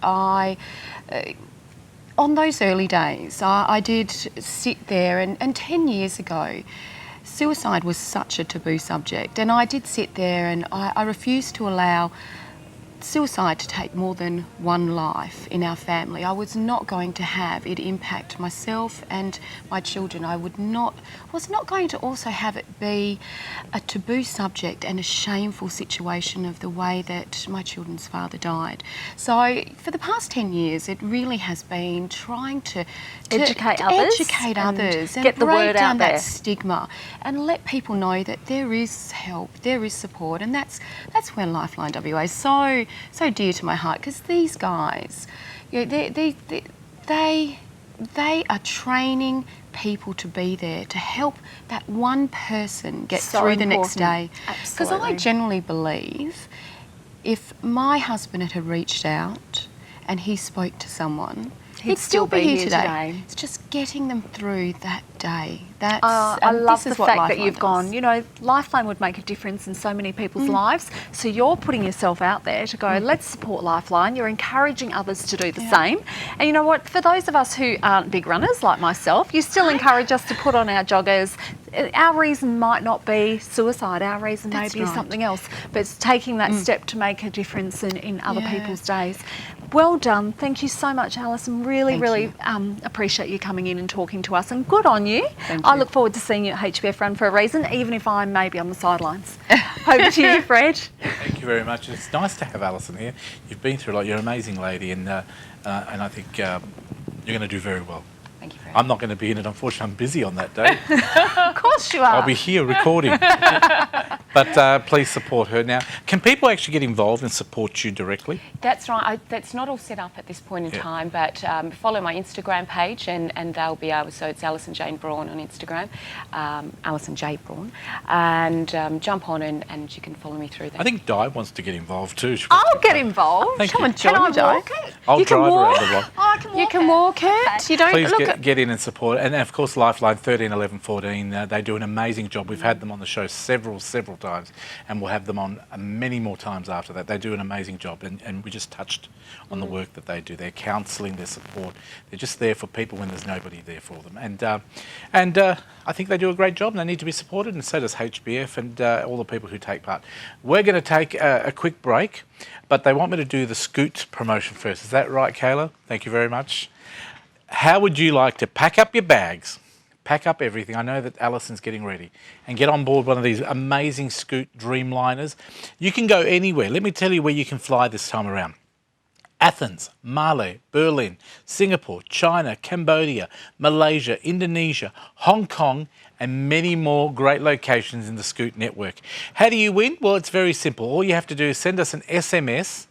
On those early days, I did sit there, and 10 years ago, suicide was such a taboo subject, and I did sit there and I refused to allow suicide to take more than one life in our family. I was not going to have it impact myself and my children. I was not going to also have it be a taboo subject and a shameful situation of the way that my children's father died. So for the past 10 years, it really has been trying to Educate others and get the break word down out that there. stigma and let people know that there is help, there is support, and that's where Lifeline WA is so dear to my heart, because these guys, you know, they are training people to be there to help that one person get So through the next day. important. Because I Absolutely. generally believe if my husband had reached out and he spoke to someone, he'd still be here today. It's just getting them through that day. That's I love this is the what fact that Lifeline you've does. gone, you know, Lifeline would make a difference in so many people's lives. So you're putting yourself out there to go, let's support Lifeline. You're encouraging others to do the same. And you know what, for those of us who aren't big runners like myself, you still encourage us to put on our joggers. Our reason might not be suicide, our reason That's maybe is right. something else. But it's taking that step to make a difference in other people's days. Well done. Thank you so much, Alison. Really, really appreciate you coming in and talking to us. And good on you. I look forward to seeing you at HBF Run for a reason, even if I'm maybe on the sidelines. Over to you, Fred. Thank you very much. It's nice to have Alison here. You've been through a lot. You're an amazing lady, and I think you're going to do very well. Thank you, Fred. I'm not going to be in it. Unfortunately, I'm busy on that day. Of course you are. I'll be here recording. But please support her. Now, can people actually get involved and support you directly? That's right. That's not all set up at this point in time, but follow my Instagram page and they'll be able, so it's Alison Jane Braun on Instagram, Alison J. Braun, and jump on and you can follow me through there. I think Di wants to get involved too. I'll get involved. Thank Come you. and join Can I Di. walk Okay. I'll You can drive walk. around the block. Oh, I can walk. You can walk it. You don't Please look get in and support. And of course, Lifeline 13, 11, 14, they do an amazing job. We've had them on the show several times, and we'll have them on many more times after that. They do an amazing job, and we just touched on the work that they do. Their counselling, their support. They're just there for people when there's nobody there for them. And I think they do a great job, and they need to be supported, and so does HBF and all the people who take part. We're going to take a quick break, but they want me to do the Scoot promotion first. Is that right, Kayla? Thank you very much. How would you like to pack up your bags, pack up everything? I know that Alison's getting ready, and get on board one of these amazing Scoot Dreamliners. You can go anywhere. Let me tell you where you can fly this time around. Athens, Male, Berlin, Singapore, China, Cambodia, Malaysia, Indonesia, Hong Kong, and many more great locations in the Scoot network. How do you win? Well, it's very simple. All you have to do is send us an SMS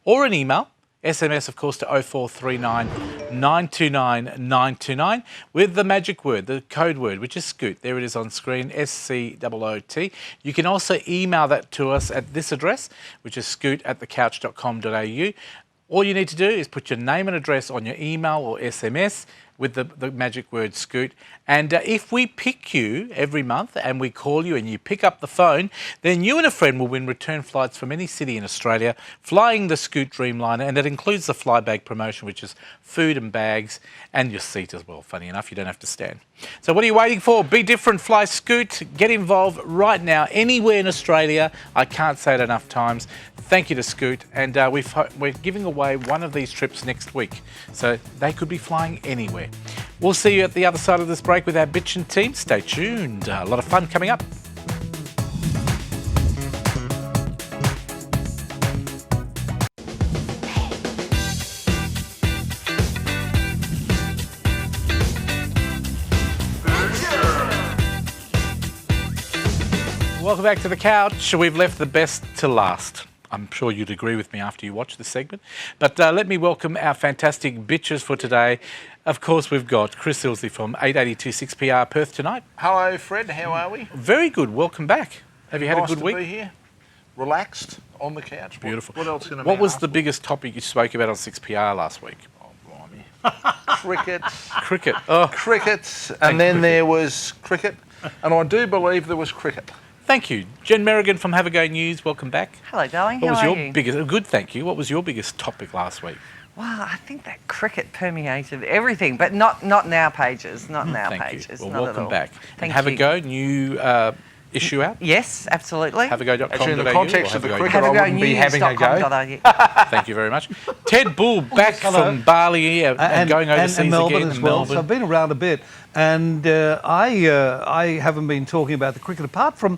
or an email. SMS, of course, to 0439 929 929 with the magic word, the code word, which is Scoot. There it is on screen, SCOOT. You can also email that to us at this address, which is scoot@thecouch.com.au. All you need to do is put your name and address on your email or SMS with the magic word Scoot. And if we pick you every month and we call you and you pick up the phone, then you and a friend will win return flights from any city in Australia, flying the Scoot Dreamliner, and that includes the fly bag promotion, which is food and bags and your seat as well. Funny enough, you don't have to stand. So what are you waiting for? Be different, fly Scoot. Get involved right now, anywhere in Australia. I can't say it enough times. Thank you to Scoot, and we're giving away one of these trips next week, so they could be flying anywhere. We'll see you at the other side of this break with our Bitchin' team. Stay tuned. A lot of fun coming up. Welcome back to the couch. We've left the best to last. I'm sure you'd agree with me after you watch this segment. But let me welcome our fantastic bitches for today. Of course, we've got Chris Ilsley from 882 6PR Perth tonight. Hello, Fred. How are we? Very good. Welcome back. Have you had Nice a good to week? be here. Relaxed on the couch. Beautiful. What else going to be? What was the biggest topic you spoke about on 6PR last week? Oh, blimey. Cricket. Cricket. Oh. Cricket. And then there was cricket. And I do believe there was cricket. Thank you. Jen Merrigan from Have a Go News, welcome back. Hello, darling. What was How your are you? biggest, good, thank you. What was your biggest topic last week? Well, I think that cricket permeated everything, but not in our pages, not in our Thank pages. you. Well, not at welcome all. back. Thank and Have you. a Go, new issue out? Yes, absolutely. Haveago.com.au. Actually, in the context of the cricket, I wouldn't be having a go. Haveagonews.com.au. Thank you very much. Ted Bull back from Bali and going overseas and Melbourne again. as in well. Melbourne. So I've been around a bit, and I haven't been talking about the cricket apart from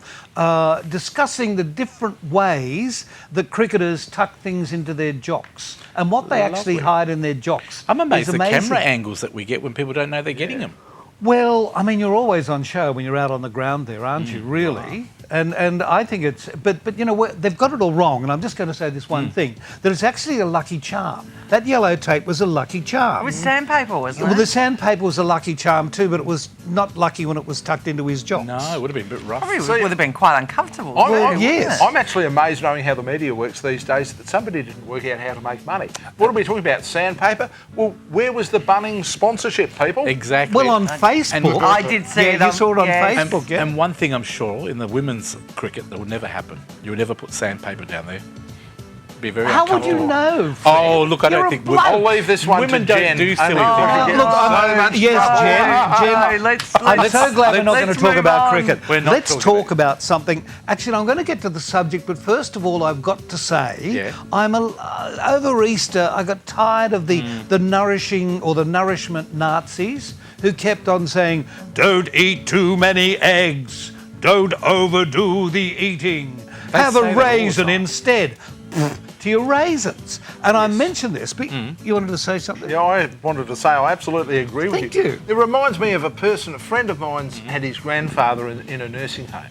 discussing the different ways that cricketers tuck things into their jocks and what they actually hide in their jocks. I'm amazed is at the amazing. camera angles that we get when people don't know they're getting them. Well, I mean, you're always on show when you're out on the ground there, aren't you, really? And I think it's... But you know, they've got it all wrong, and I'm just going to say this one thing, that it's actually a lucky charm. That yellow tape was a lucky charm. It was sandpaper, wasn't it? Well, the sandpaper was a lucky charm too, but it was not lucky when it was tucked into his jocks. No, it would have been a bit rough. Probably would have been quite uncomfortable. I'm actually amazed knowing how the media works these days that somebody didn't work out how to make money. What are we talking about? Sandpaper? Well, where was the Bunnings sponsorship, people? Exactly. Well, on Facebook. I did see yeah, them. you saw it on Yeah. Facebook, yeah. And one thing I'm sure, in the women's cricket, that would never happen. You would never put sandpaper down there. Be very How would you uncomfortable. know, Fred? Oh, look, I You're don't a think... bloke. I'll leave this one women to don't Jen. do silly Only things. to get Look, so much yes, Jen. I'm so glad we're not going to let's talk move about on. cricket. We're not Let's talking talk about something. Actually, I'm going to get to the subject, but first of all, I've got to say, I'm over Easter, I got tired of the nourishing or the nourishment Nazis who kept on saying, "Don't eat too many eggs. Don't overdo the eating. Have say a that all the raisin time. instead." To your raisins. And I mentioned this, but you wanted to say something? Yeah, I wanted to say I absolutely agree with Thank you. you. It reminds me of a friend of mine's had his grandfather in a nursing home.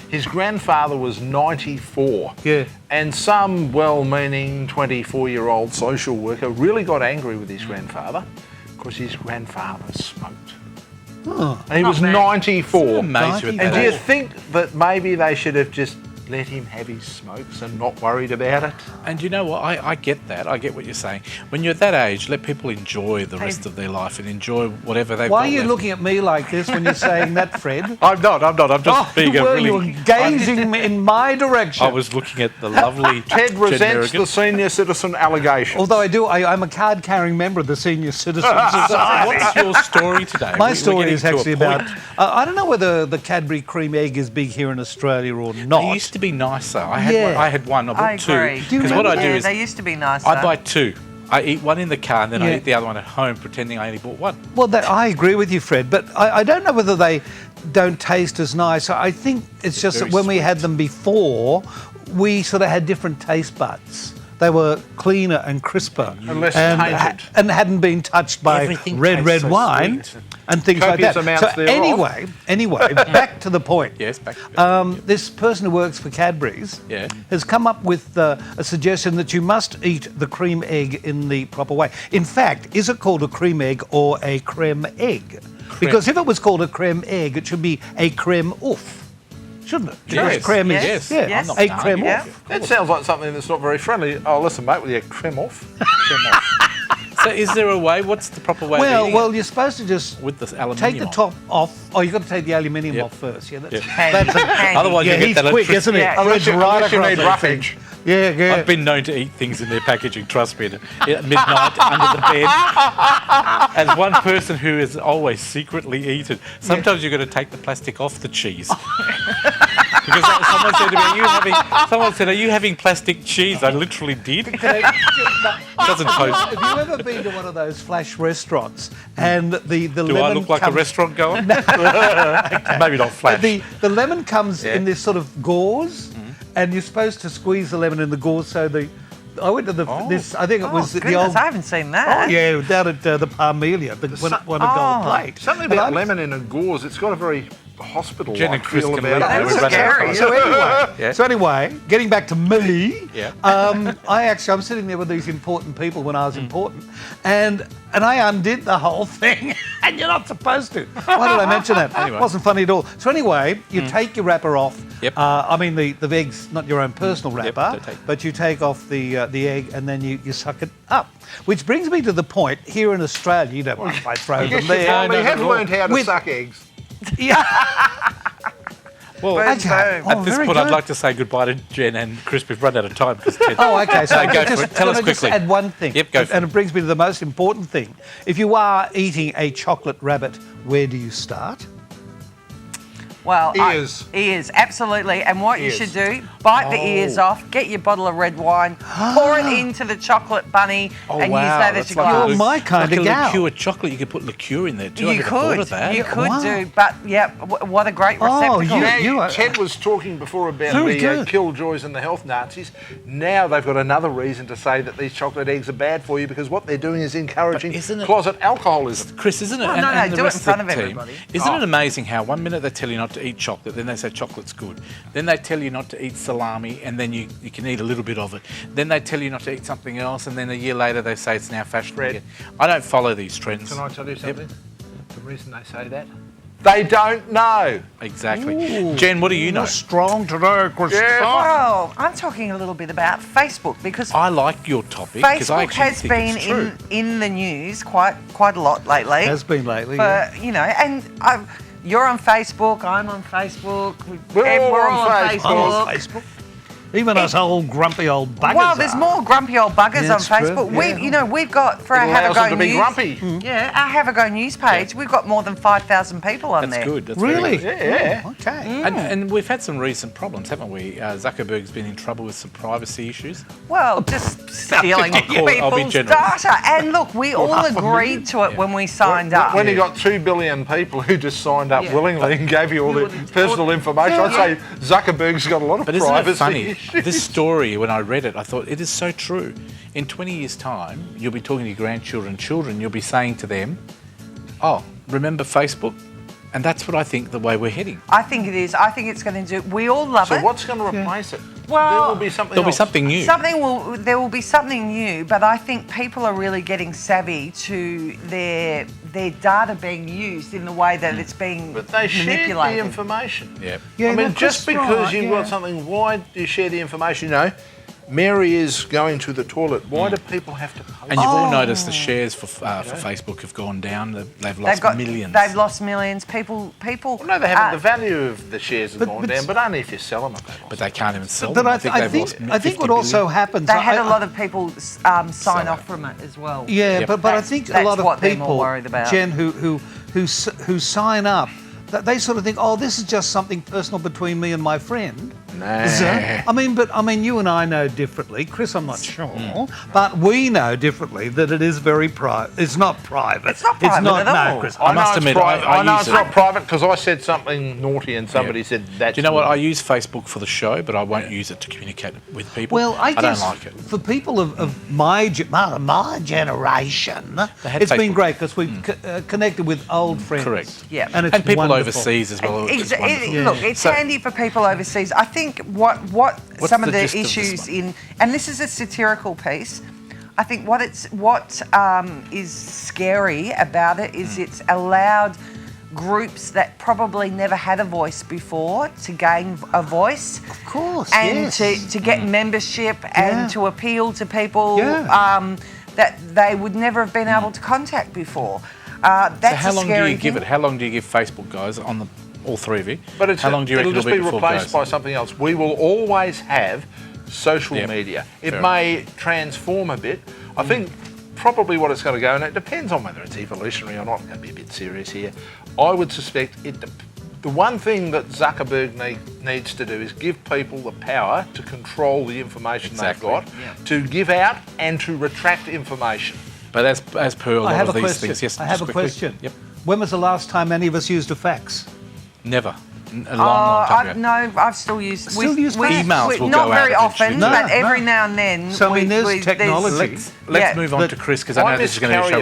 His grandfather was 94. Yeah. And some well-meaning 24-year-old social worker really got angry with his grandfather because his grandfather smoked. Oh. And he was 94. amazed you at that And do you age. think that maybe they should have just let him have his smokes and not worried about it? And you know what? I get that. I get what you're saying. When you're at that age, let people enjoy the rest of their life and enjoy whatever they've got. Why are you left. looking at me like this when you're saying that, Fred? I'm not. I'm just being a well, really... you were gazing in my direction. I was looking at the lovely Ted Jen resents Merrigan. the senior citizen allegation. Although I'm a card-carrying member of the Senior Citizens Society. What's your story today? My We're story getting is to a actually point. about... I don't know whether the Cadbury cream egg is big here in Australia or not. They used to be nicer. I had one. I I bought two. agree. Because what I do is they used to be nicer. I buy two. I eat one in the car and then I Yeah. eat the other one at home, pretending I only bought one. Well, I agree with you, Fred, but I don't know whether they don't taste as nice. I think it's just Very that when we sweet. had them before, we sort of had different taste buds. They were cleaner and crisper And less tainted. and hadn't been touched by Everything red tastes so wine sweet. and things like Copious that. amounts So thereof. anyway, back to the point. Yes, back to This person who works for Cadbury's Yeah. has come up with a suggestion that you must eat the cream egg in the proper way. In fact, is it called a cream egg or a creme egg? Because if it was called a creme egg, it should be a creme ouf, shouldn't it? Yes. Because creme is Yes. yeah, Yes. a creme Yeah. ouf. That sounds like something that's not very friendly. Oh, listen, mate, will you trim off? So is there a way? What's the proper way of eating Well, you're supposed to just it? With this aluminium take the on? top off. Oh, you've got to take the aluminium Yep. off first. Yeah, that's, Yep. Handy. Otherwise yeah, you get he's that quick, electric- isn't he? Yeah. Unless you need roughage. Yeah, yeah. I've been known to eat things in their packaging, trust me, at midnight under the bed. As one person who has always secretly eaten, sometimes you've got to take the plastic off the cheese. Because someone said to me, are you having plastic cheese? I literally did. Doesn't toast. Have you ever been to one of those flash restaurants and the Do lemon I look like a comes, restaurant goer? Maybe not flash. the lemon comes Yeah. in this sort of gauze, and you're supposed to squeeze the lemon in the gauze. So I went to this. I think it was the goodness, old. I haven't seen that. Oh yeah, down at the Parmelia, on a gold plate. Something And about I'm- lemon in a gauze. It's got a very hospital-like Jen and Chris feel can about relate. it. We've run out of time. So anyway, getting back to me, Yeah. I'm sitting there with these important people when I was important, and I undid the whole thing, and you're not supposed to. Why did I mention that? Anyway. It wasn't funny at all. So anyway, you take your wrapper off. Yep. I mean the egg's not your own personal Yep, wrapper, don't take- but you take off the egg and then you suck it up. Which brings me to the point here in Australia. You don't mind if I throw I guess them you there. finally have not at all. learned how to With- suck eggs. Yeah. Well, Boom, Okay. boom. at this very point, I'd good. like to say goodbye to Jen and Chris. We've run out of time. Because Ted... Oh, okay. So No, go just, for it. Tell us can I just quickly. add one thing. Yep, go for And it brings me to the most important thing. If you are eating a chocolate rabbit, where do you start? Well, Ears. Ears, absolutely. And what Ears. you should do, bite the ears off, get your bottle of red wine, pour it into the chocolate bunny, and use that as your glass. You're my kind like of a gal. liqueur chocolate. You could put liqueur in there too. I You never thought could. of that. You could do. But, yeah, what a great receptacle. Now, Ted was talking before about Very the good. killjoys and the health Nazis. Now they've got another reason to say that these chocolate eggs are bad for you because what they're doing is encouraging closet alcoholism. Chris, isn't it? Well, no, and the do it rest in front of of the team, everybody. Isn't it amazing how 1 minute they tell you not to eat chocolate, then they say chocolate's good. Then they tell you not to eat salami, and then you can eat a little bit of it. Then they tell you not to eat something else, and then a year later they say it's now fashion again. I don't follow these trends. Can I tell you something? The reason they say that? They don't know. Exactly. Ooh. Jen, what do you know? You're strong today, Christopher. Yeah, well, I'm talking a little bit about Facebook because I like your topic because I Facebook actually has think been it's true. in the news quite a lot lately. Has been lately, But you know, and you're on Facebook, I'm on Facebook, We're all on I'm on Facebook. Even us old grumpy old buggers. Well, there's more grumpy old buggers Yeah, on it's true, Facebook. yeah. We've got for our It Have a allows Go them to be News. grumpy. Yeah, our Have a Go News page. We've got more than 5,000 people on That's there. good. That's Really? Very good. Yeah. Oh, okay. And we've had some recent problems, haven't we? Zuckerberg's been in trouble with some privacy issues. Well, just stealing I'll be people's generous. data. And look, we all agreed to it when we signed up. When you got 2 billion people who just signed up Yeah. willingly and gave you all the personal information, I'd say Zuckerberg's got a lot of But isn't privacy it funny? issues. This story, when I read it, I thought it is so true. In 20 years' time, you'll be talking to your grandchildren and children, you'll be saying to them, oh, remember Facebook? And that's what I think the way we're heading. I think it is. I think it's going to do. We all love So it. what's going to replace it? Well, there will be something There'll be else. something new. There will be something new, but I think people are really getting savvy to their data being used in the way that it's being But they shared the manipulated. information. Yeah. Yeah, I mean, no, just that's because right, you've yeah. got something, why do you share the information? You know, Mary is going to the toilet. Why do people have to post? And you've all noticed the shares for Facebook have gone down. They've lost millions. They've lost millions. People. No, they haven't. The value of the shares has gone down, but only if you sell them. But they can't even sell But them. I think what also happens. They had I- a lot of people sign off from it as well. Yeah, Yep. but I think a That's lot of what they're more people, worried about. Jen, who sign up, that they sort of think, oh, this is just something personal between me and my friend. Nah. So, I mean, you and I know differently. Chris, I'm not sure, but we know differently that it is very private. It's not private. It's not private at all. No, Chris. I know must it's admit, private. I I know use it's it. not private because I said something naughty and somebody said that. Do you know what? I use Facebook for the show, but I won't use it to communicate with people. Well, I guess don't like it. for people of my generation, had it's been Facebook. great because we've connected with old friends. Correct. Yeah. And, it's And people wonderful. overseas as well. It's wonderful. Look, it's So- handy for people overseas. I think what What's some of the the gist of this issues one? in, and this is a satirical piece. I think what is scary about it is it's allowed groups that probably never had a voice before to gain a voice. Of course, And yes. to get membership and to appeal to people Yeah. that they would never have been able to contact before. That's So how a long do scary you give thing. it? How long do you give Facebook, guys, on the all three of you? But it's how long do you reckon it'll just it'll be before it replaced goes? by something else. We will always have social Yep. media. It Fair may transform a bit. I think probably what it's going to go, and it depends on whether it's evolutionary or not. I'm going to be a bit serious here. I would suspect the one thing that Zuckerberg needs to do is give people the power to control the information Exactly. they've got, to give out and to retract information. But as per a I lot have of a these question. things, yes. I have just a quickly. question. Yep. When was the last time any of us used a fax? Never. A long time ago. No, I've still used. Still use fax? Emails will not go very out often, eventually. but No, every no. now and then. So, I mean, there's technology. Let's move on to Chris because I know I this is going to be a show.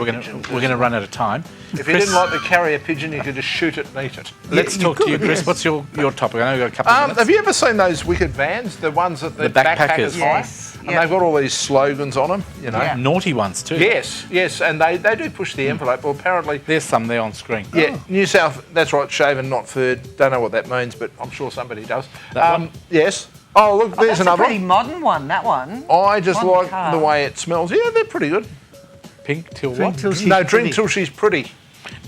We're going to run out of time. If you didn't like the carrier pigeon, you could just shoot it and eat it. Let's talk to you, Chris. yes. What's your topic? I know you've got a couple of minutes. Have you ever seen those wicked vans, the ones that the backpackers hire? Yes. And they've got all these slogans on them, you know. Yeah. Naughty ones too. Yes, and they do push the envelope. Well, apparently, There's some there on screen. yeah, New South, that's right, shaven, not furred. Don't know what that means, but I'm sure somebody does. That one? Yes. Oh, look, there's That's another a pretty one. modern one. That one. I just Modern like car. the way it smells. Yeah, they're pretty good. Pink till Drink what? till she's No, drink pretty. till she's pretty.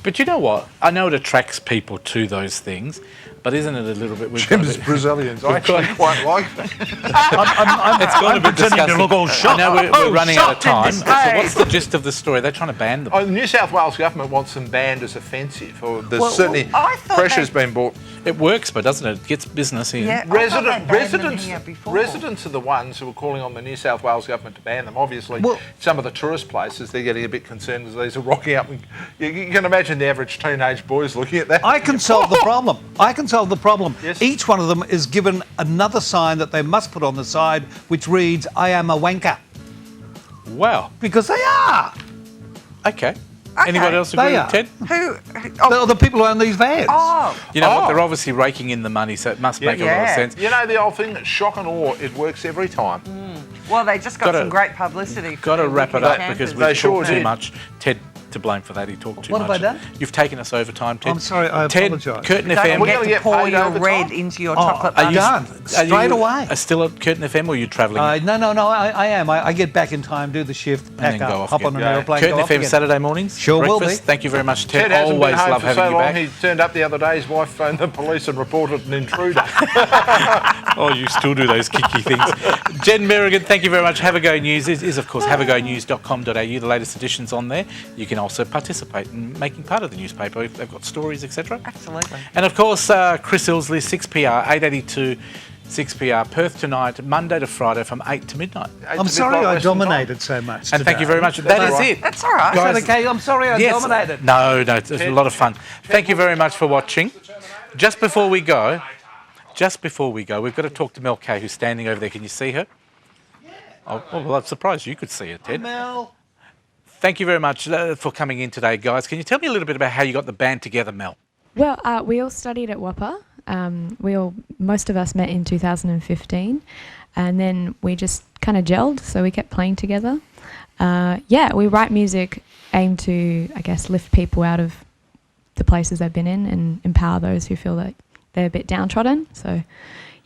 But you know what? I know it attracts people to those things, but isn't it a little bit... Jim's Brazilians. I actually quite like that. It's got a bit pretending to look all shocked. I know we're running out of shocked time. in So dismay. what's the gist of the story? They're trying to ban them. Oh, the New South Wales government wants them banned as offensive. Or there's Well, certainly I thought pressure's been brought. It works, but doesn't it? It gets business in. Yeah, I thought they banned them here before. Residents are the ones who are calling on the New South Wales government to ban them. Obviously, some of the tourist places, they're getting a bit concerned as these are rocking up. And you can imagine the average teenage boys looking at that. I can solve the problem. I can solve the problem. Each one of them is given another sign that they must put on the side, which reads, "I am a wanker." Wow. Because they are. Okay. Anyone else agree They with are. Ted? The people who own these vans. You know what? They're obviously raking in the money, so it must make a lot of sense. You know the old thing, shock and awe, it works every time. Well, they just got Gotta- some great publicity. Got to wrap it up because They we've sure talked too did. much. Ted to blame for that. He talked too What much. have I done? You've taken us over time, Ted. I'm sorry, I Ted, apologise. Curtin Don't FM. forget to pour your red into your chocolate Are you, butter. Straight away. Are still at Curtin FM or are you travelling? No, I am. I get back in time, do the shift, and pack then go up, off hop again. on an aeroplane, Curtin go off FM again. Saturday mornings. Sure will Breakfast. be. Thank you very much, Ted. Ted hasn't Always been home love for having so you long. back. He turned up the other day. His wife phoned the police and reported an intruder. Oh, you still do those kicky things. Jen Merrigan, thank you very much. Have a Go News is of course haveagonews.com.au. The latest editions on there. You can also participate in making part of the newspaper if they've got stories, etc. Absolutely. And of course, Chris Ilsley, 6PR, 882 6PR, Perth tonight, Monday to Friday from 8 to midnight. I'm sorry I dominated so much. And thank you very much. That is it. That's all right. Is that okay? I'm sorry I dominated. No, it's a lot of fun. Thank you very much for watching. Just before we go, we've got to talk to Mel Kay, who's standing over there. Can you see her? Oh, well, I'm surprised you could see her, Ted. Mel. Thank you very much for coming in today, guys. Can you tell me a little bit about how you got the band together, Mel? Well, we all studied at WAPA. Most of us met in 2015, and then we just kind of gelled, so we kept playing together. We write music aimed to, I guess, lift people out of the places they've been in and empower those who feel that they're a bit downtrodden. So,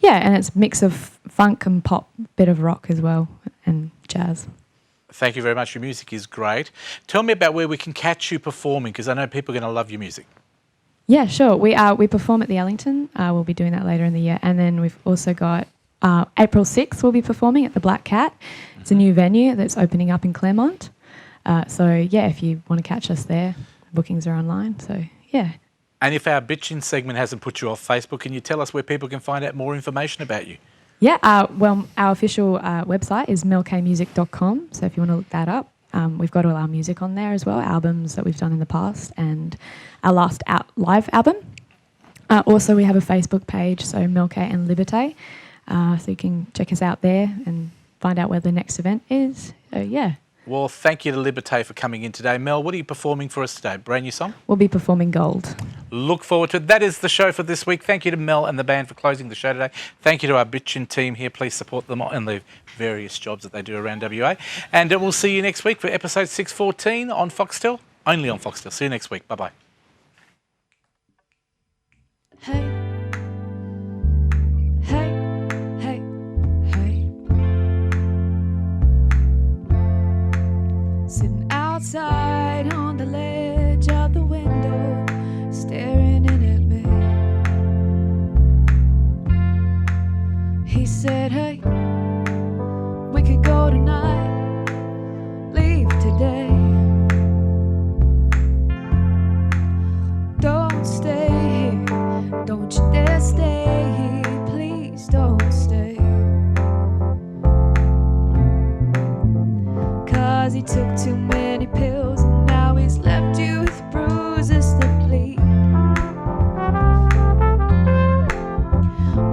and it's a mix of funk and pop, bit of rock as well, and jazz. Thank you very much. Your music is great. Tell me about where we can catch you performing, because I know people are going to love your music. Yeah, sure. We perform at the Ellington. We'll be doing that later in the year. And then we've also got April 6th, we'll be performing at the Black Cat. It's a new venue that's opening up in Claremont. If you want to catch us there, bookings are online. So, yeah. And if our bitchin' segment hasn't put you off Facebook, can you tell us where people can find out more information about you? Yeah, our official website is melkmusic.com. So if you want to look that up, we've got all our music on there as well, albums that we've done in the past and our last live album. Also, we have a Facebook page, so Melkay and Liberté. So you can check us out there and find out where the next event is. So, yeah. Well, thank you to Liberté for coming in today. Mel, what are you performing for us today? Brand new song? We'll be performing Gold. Look forward to it. That is the show for this week. Thank you to Mel and the band for closing the show today. Thank you to our bitchin' team here. Please support them in the various jobs that they do around WA. And we'll see you next week for episode 614 on Foxtel. Only on Foxtel. See you next week. Bye-bye. Hey, hey, hey, hey. Sitting outside on the ledge of the window, staring in at me. He said, hey, we could go tonight, leave today. Don't stay here, don't you dare stay here, please don't stay. 'Cause he took too many pills and now he's left you with bruises that bleed.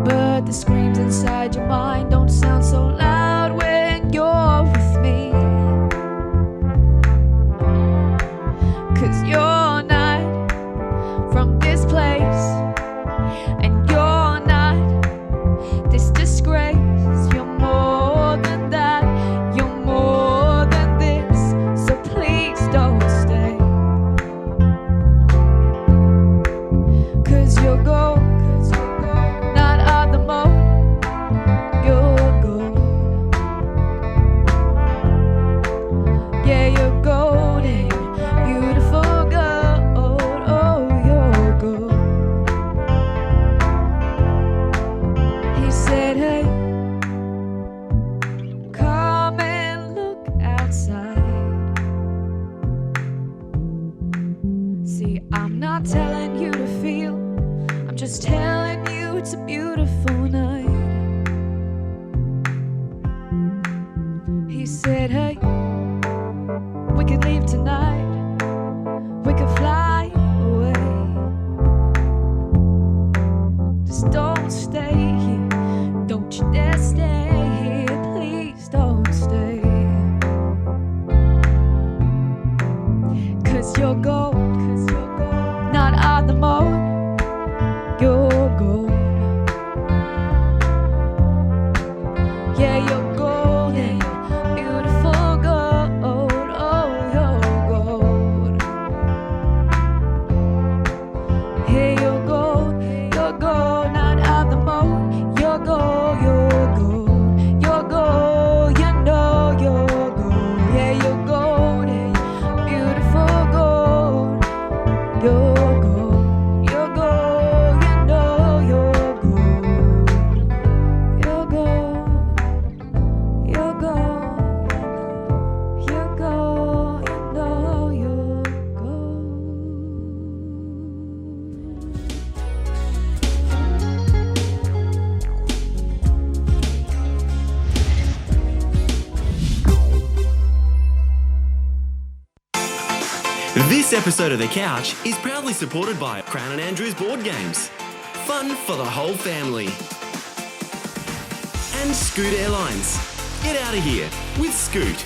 But the screams inside your mind don't sound so loud when you're with me. 'Cause you're not from this place, and you're not this disgrace. You're more than that, you're more than this, so please don't stay. 'Cause you're gold, not of the mold, you're gold. Yeah, you're golden, beautiful gold. just telling you it's a beautiful night. He said, hey, we could leave tonight. We could fly away. Just don't stay here. Don't you dare stay here. Please don't stay. 'Cause you're gold. Not on the mold. You're gold. Yeah, you're golden. Beautiful gold. Oh, you're gold. Hey, you're gold. You're gold. Not on the mold. You're gold. You're gold. You're gold. You know you're gold. Yeah, you're gold. Hey, beautiful gold. You're gold. You're gold. You know you're gold. You're gold. You're gold. You're gold. You know you're gold. This episode of The Couch is proudly supported by Crown and Andrews Board Games. Fun for the whole family. And Scoot Airlines. Get out of here with Scoot.